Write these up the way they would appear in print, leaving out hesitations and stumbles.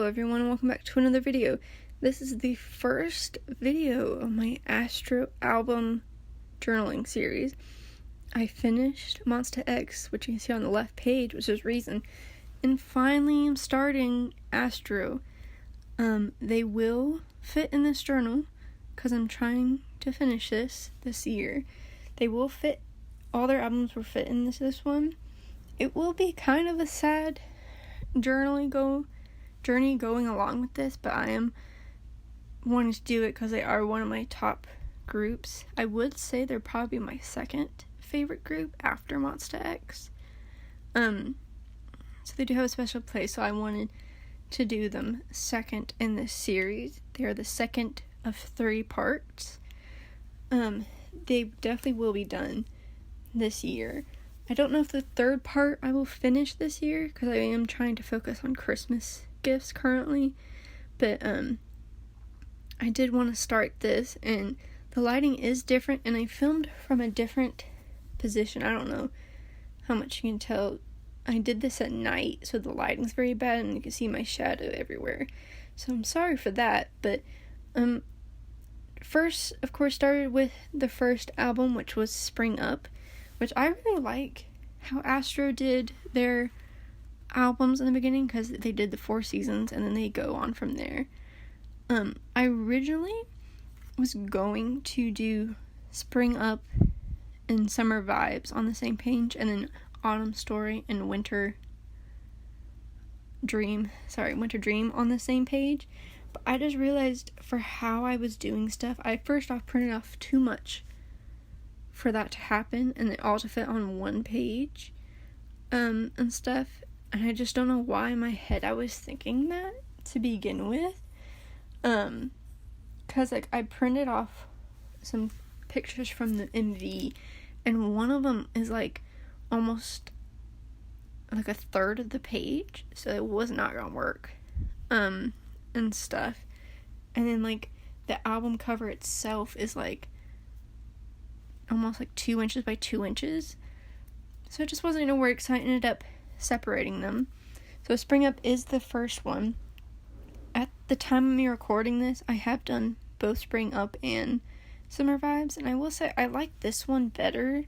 Hello everyone and welcome back to another video. This is the first video of my Astro album journaling series. I finished Monster X, which you can see on the left page, which is Reason, and finally I'm starting Astro. They will fit in this journal because I'm trying to finish this year. They will fit, all their albums will fit in this one. It will be kind of a sad journey going along with this, but I am wanting to do it because they are one of my top groups. I would say they're probably my second favorite group after Monster X. So they do have a special place, so I wanted to do them second in this series. They are the second of 3 parts. They definitely will be done this year. I don't know if the third part I will finish this year because I am trying to focus on Christmas gifts currently, but I did want to start this, and the lighting is different, and I filmed from a different position. I don't know how much you can tell. I did this at night, so the lighting's very bad, and you can see my shadow everywhere, so I'm sorry for that. But first, of course, started with the first album, which was Spring Up, which I really like how Astro did their albums in the beginning, because they did the 4 seasons and then they go on from there. I originally was going to do Spring Up and Summer Vibes on the same page, and then Autumn Story and Winter Dream on the same page. But I just realized for how I was doing stuff, I first off printed off too much for that to happen, and it all to fit on one page, and stuff, and I just don't know why in my head I was thinking that to begin with, cause like I printed off some pictures from the MV, and one of them is like almost like a third of the page, so it was not gonna work, and stuff, and then like the album cover itself is like almost like 2 inches by 2 inches, so it just wasn't gonna work, so I ended up separating them. So Spring Up is the first one. At the time of me recording this, I have done both Spring Up and Summer Vibes, and I will say I like this one better.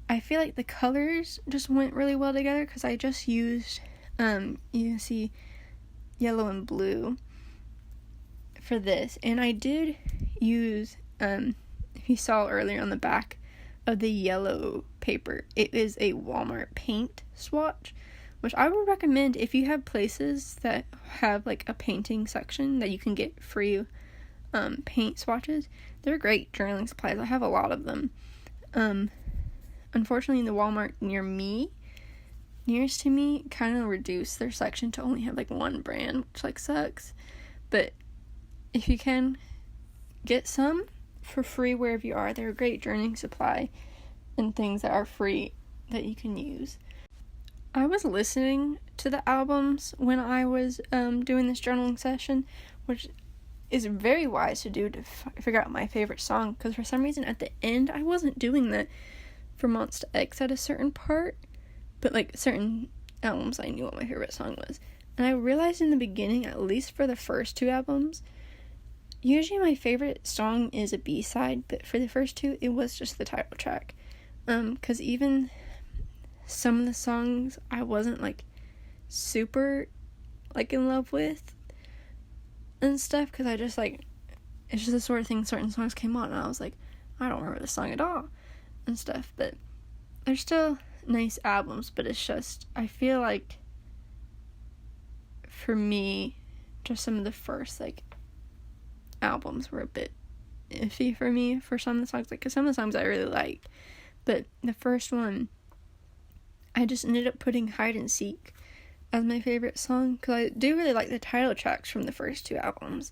I feel like the colors just went really well together because I just used you can see yellow and blue for this, and I did use if you saw earlier on the back of the yellow paper, it is a Walmart paint swatch, which I would recommend if you have places that have like a painting section that you can get free paint swatches. They're great journaling supplies. I have a lot of them. Unfortunately, the Walmart nearest to me kind of reduced their section to only have like one brand, which like sucks. But if you can get some for free wherever you are, they're a great journaling supply and things that are free that you can use. I was listening to the albums when I was doing this journaling session, which is very wise to do to figure out my favorite song, because for some reason at the end I wasn't doing that for Monster X at a certain part, but like certain albums I knew what my favorite song was, and I realized in the beginning, at least for the first 2 albums, usually my favorite song is a B-side, but for the first 2, it was just the title track. Because even some of the songs I wasn't, like, super, like, in love with and stuff, because I just, like, it's just the sort of thing certain songs came on, and I was like, I don't remember the song at all, and stuff, but they're still nice albums, but it's just, I feel like, for me, just some of the first, like, albums were a bit iffy for me for some of the songs, like, because some of the songs I really liked, but the first one I just ended up putting Hide and Seek as my favorite song, because I do really like the title tracks from the first 2 albums,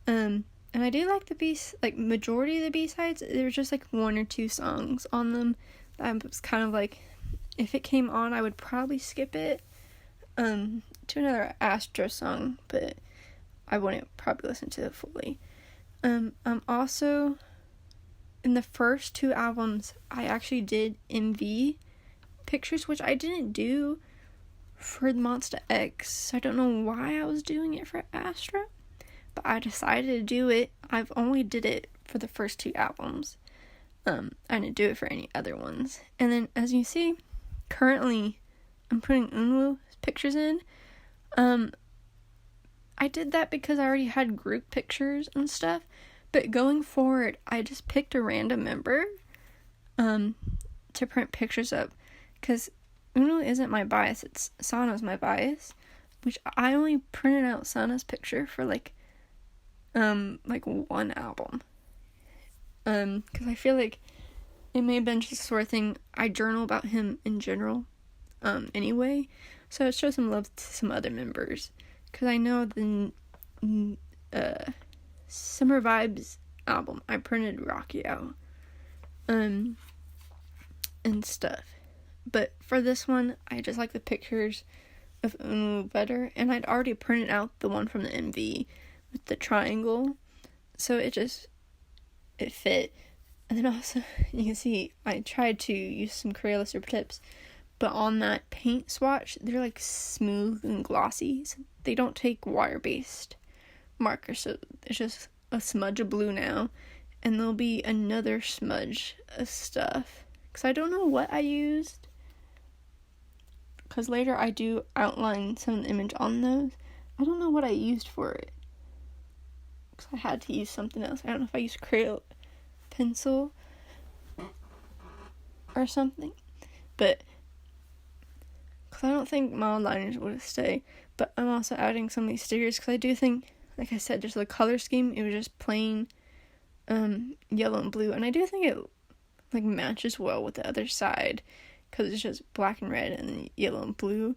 and I do like the majority of the B-sides. There's just like 1 or 2 songs on them that was kind of like, if it came on I would probably skip it to another Astro song, but I wouldn't probably listen to it fully. Also, in the first 2 albums, I actually did MV pictures, which I didn't do for Monster X. I don't know why I was doing it for Astro, but I decided to do it. I've only did it for the first 2 albums. I didn't do it for any other ones. And then, as you see, currently I'm putting Unwoo's pictures in. I did that because I already had group pictures and stuff, but going forward, I just picked a random member to print pictures of, because Unwoo isn't my bias, it's Sana's my bias, which I only printed out Sana's picture for like 1 album, because I feel like it may have been just a sort of thing. I journal about him in general, anyway, so it shows some love to some other members, because I know the Summer Vibes album, I printed Rocky out, and stuff. But for this one, I just like the pictures of Unwoo better, and I'd already printed out the one from the MV with the triangle, so it fit. And then also, you can see, I tried to use some Crayola super tips, but on that paint swatch, they're like smooth and glossy, so they don't take water-based markers, so it's just a smudge of blue now, and there'll be another smudge of stuff, because I don't know what I used, because later I do outline some of the image on those. I don't know what I used for it, because I had to use something else. I don't know if I used Crayola pencil or something, but because I don't think my liners would stay. But I'm also adding some of these stickers because I do think, like I said, just the color scheme, it was just plain yellow and blue, and I do think it like matches well with the other side because it's just black and red and then yellow and blue.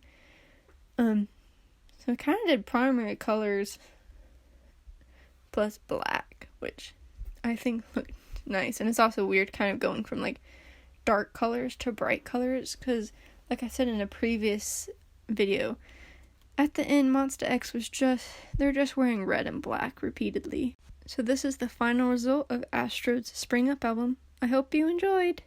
So I kind of did primary colors plus black, which I think looked nice. And it's also weird kind of going from like dark colors to bright colors, because like I said in a previous video, at the end Monster X was they're just wearing red and black repeatedly. So this is the final result of Astro's Spring Up album. I hope you enjoyed.